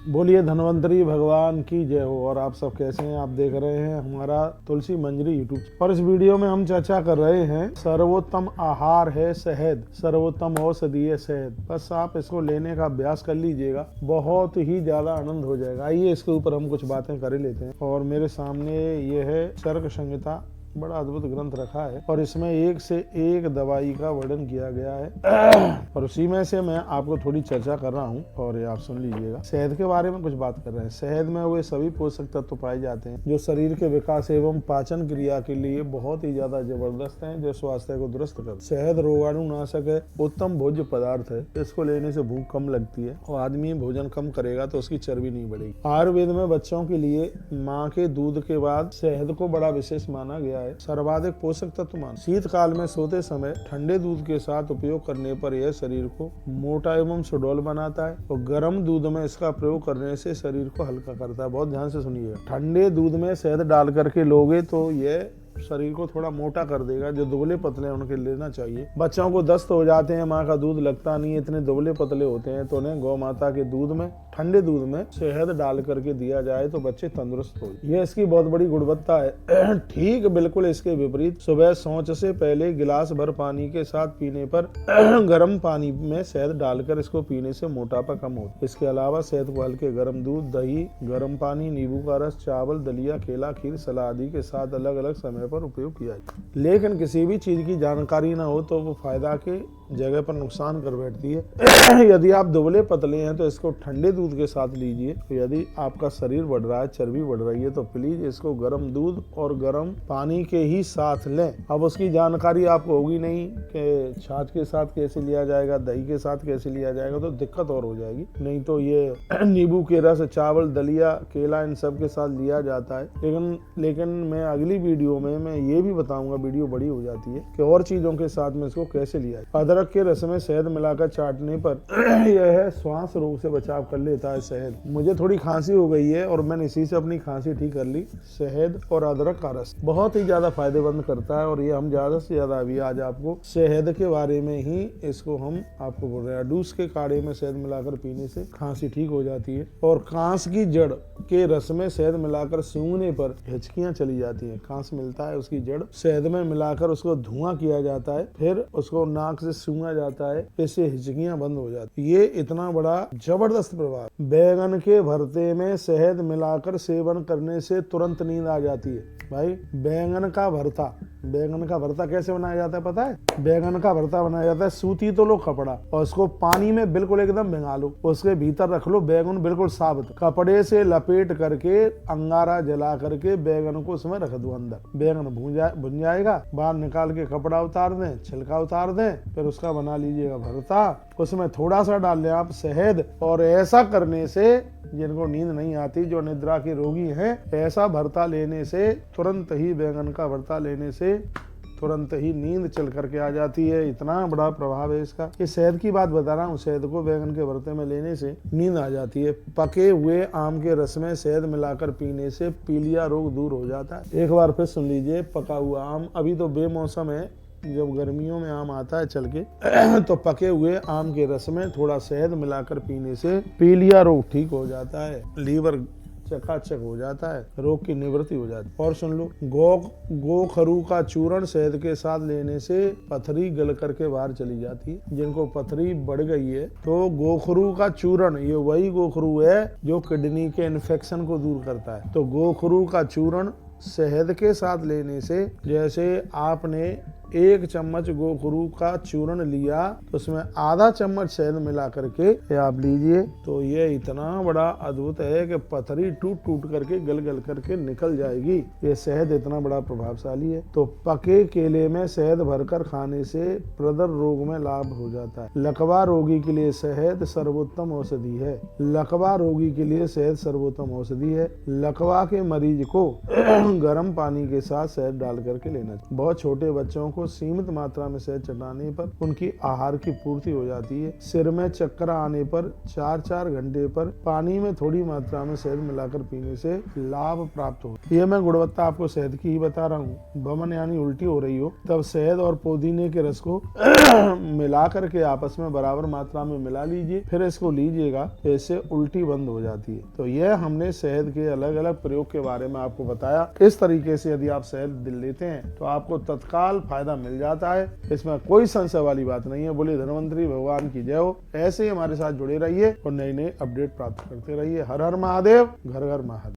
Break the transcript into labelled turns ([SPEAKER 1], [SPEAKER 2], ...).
[SPEAKER 1] बोलिए धन्वंतरी भगवान की जय हो। और आप सब कैसे हैं? आप देख रहे हैं हमारा तुलसी मंजरी यूट्यूब। और इस वीडियो में हम चर्चा कर रहे हैं सर्वोत्तम आहार है शहद, सर्वोत्तम औषधि है शहद। बस आप इसको लेने का अभ्यास कर लीजिएगा, बहुत ही ज्यादा आनंद हो जाएगा। आइए इसके ऊपर हम कुछ बातें कर लेते हैं। और मेरे सामने ये है चरक संहिता, बड़ा अद्भुत ग्रंथ रखा है और इसमें एक से एक दवाई का वर्णन किया गया है और उसी में से मैं आपको थोड़ी चर्चा कर रहा हूँ और ये आप सुन लीजिएगा। शहद के बारे में कुछ बात कर रहे हैं। शहद में वे सभी पोषक तत्व पाए जाते हैं जो शरीर के विकास एवं पाचन क्रिया के लिए बहुत ही ज्यादा जबरदस्त हैं, जो स्वास्थ्य को दुरुस्त कर। शहद रोगाणुनाशक है, उत्तम भोज्य पदार्थ है। इसको लेने से भूख कम लगती है और आदमी भोजन कम करेगा तो उसकी चर्बी नहीं बढ़ेगी। आयुर्वेद में बच्चों के लिए माँ के दूध के बाद शहद को बड़ा विशेष माना गया है। सर्वाधिक पोषक तत्व मान। शीतकाल में सोते समय ठंडे दूध के साथ उपयोग करने पर यह शरीर को मोटा एवं सुडौल बनाता है और गर्म दूध में इसका प्रयोग करने से शरीर को हल्का करता है। बहुत ध्यान से सुनिएगा। ठंडे दूध में शहद डाल करके लोगे तो यह शरीर को थोड़ा मोटा कर देगा। जो दुबले पतले हैं उनके लेना चाहिए। बच्चों को दस्त हो जाते हैं, माँ का दूध लगता नहीं है, इतने दुबले पतले होते हैं, तो उन्हें गौ माता के दूध में, ठंडे दूध में शहद डाल करके दिया जाए तो बच्चे तंदुरुस्त हो। यह इसकी बहुत बड़ी गुणवत्ता है। ठीक बिल्कुल इसके विपरीत सुबह शौच से पहले गिलास भर पानी के साथ पीने पर गर्म पानी में शहद डालकर इसको पीने से मोटापा कम होता है। इसके अलावा शहद को हल्के गर्म दूध, दही, गर्म पानी, नींबू का रस, चावल, दलिया, केला, खीर, सलाद आदि के साथ अलग अलग समय पर उपयोग किया जाए। लेकिन किसी भी चीज की जानकारी ना हो तो वो फायदा के जगह पर नुकसान कर बैठती है। यदि आप दुबले पतले हैं तो इसको ठंडे दूध के साथ लीजिए। तो यदि आपका शरीर बढ़ रहा है, चर्बी बढ़ रही है, तो प्लीज इसको गर्म दूध और गर्म पानी के ही साथ लें। अब उसकी जानकारी आपको होगी नहीं कि छाछ के साथ कैसे लिया जाएगा, दही के साथ कैसे लिया जाएगा, तो दिक्कत और हो जाएगी। नहीं तो ये नींबू के रस, चावल, दलिया, केला, इन सब के साथ लिया जाता है। लेकिन मैं अगली वीडियो में मैं ये भी बताऊंगा, वीडियो बड़ी हो जाती है, कि और चीजों के साथ में इसको कैसे लिया जाए। अदरक के रस में शहद मिलाकर चाटने पर यह श्वास रोग से बचाव कर लेता है। शहद, मुझे थोड़ी खांसी हो गई है और मैंने इसी से अपनी खांसी ठीक कर ली। शहद और अदरक का रस बहुत ही ज्यादा फायदेमंद करता है और ये हम ज्यादा से ज्यादा अभी आज आपको शहद के बारे में ही इसको हम आपको बोल रहे हैं। अडूस के काढ़े में शहद मिलाकर पीने से खांसी ठीक हो जाती है और कांस की जड़ के रस में शहद मिलाकर सूंघने पर हिचकियां चली जाती है। कांस मिलता है, उसकी जड़ शहद में मिलाकर उसको धुआं किया जाता है, फिर उसको नाक से सूंघा जाता है, इससे हिचकियां बंद हो जाती। ये इतना बड़ा जबरदस्त प्रभाव। बैगन के भरते में शहद मिलाकर सेवन करने से तुरंत नींद आ जाती है। भाई बैगन का भरता कैसे बनाया जाता है पता है? बैगन का भरता बनाया जाता है, सूती तो लो कपड़ा और उसको पानी में बिल्कुल एकदम भिंगा लो, उसके भीतर रख लो बैगन बिल्कुल साबुत, कपड़े से लपेट करके अंगारा जला करके बैगन को उसमें रख दो अंदर। बैगन भुन जाएगा, बाहर निकाल के कपड़ा उतार दें, छिलका उतार दें, फिर उसका बना लीजिएगा भरता। उसमें थोड़ा सा डाल लें आप शहद और ऐसा करने से जिनको नींद नहीं आती, जो निद्रा के रोगी हैं, ऐसा भरता लेने से तुरंत ही, बैगन का भरता लेने से तुरंत ही नींद चल करके आ जाती है। इतना बड़ा प्रभाव है इसका। ये शहद की बात बता रहा हूँ। शहद को बैगन के भरते में लेने से नींद आ जाती है। पके हुए आम के रस में शहद मिलाकर पीने से पीलिया रोग दूर हो जाता है। एक बार फिर सुन लीजिए। पका हुआ आम, अभी तो बेमौसम है, जब गर्मियों में आम आता है चल के तो पके हुए आम के रस में थोड़ा शहद मिलाकर पीने से पीलिया रोग ठीक हो जाता है, लीवर चकाचक हो जाता है, रोग की निवृत्ति हो जाती है। और सुन लो, गोखरू का चूर्ण शहद के साथ लेने से पथरी गल करके बाहर चली जाती है। जिनको पथरी बढ़ गई है तो गोखरू का चूर्ण, ये वही गोखरू है जो किडनी के इन्फेक्शन को दूर करता है। तो गोखरू का चूर्ण शहद के साथ लेने से, जैसे आपने 1 चम्मच गोखरू का चूर्ण लिया तो उसमें आधा चम्मच शहद मिला करके आप लीजिए, तो ये इतना बड़ा अद्भुत है कि पथरी टूट टूट करके गल गल करके निकल जाएगी। ये शहद इतना बड़ा प्रभावशाली है। तो पके केले में शहद भरकर खाने से प्रदर रोग में लाभ हो जाता है। लकवा रोगी के लिए शहद सर्वोत्तम औषधि है। लकवा रोगी के लिए शहद सर्वोत्तम औषधि है। लकवा के मरीज को गर्म पानी के साथ शहद डाल करके लेना चाहिए। बहुत छोटे बच्चों को को सीमित मात्रा में शहद चटाने पर उनकी आहार की पूर्ति हो जाती है। सिर में चक्कर आने पर 4-4 घंटे पर पानी में थोड़ी मात्रा में शहद मिलाकर पीने से लाभ प्राप्त हो। ये मैं गुणवत्ता आपको शहद की ही बता रहा हूँ। बमन यानी उल्टी हो रही हो तब शहद और पुदीने के रस को मिला करके आपस में बराबर मात्रा में मिला लीजिए, फिर इसको लीजिएगा, इससे उल्टी बंद हो जाती है। तो यह हमने शहद के अलग अलग प्रयोग के बारे में आपको बताया। इस तरीके से यदि आप शहद लेते हैं तो आपको तत्काल फायदा मिल जाता है, इसमें कोई संशय वाली बात नहीं है। बोले धन्वंतरी भगवान की जय हो। ऐसे ही हमारे साथ जुड़े रहिए और नए नए अपडेट प्राप्त करते रहिए। हर हर महादेव, घर घर महादेव।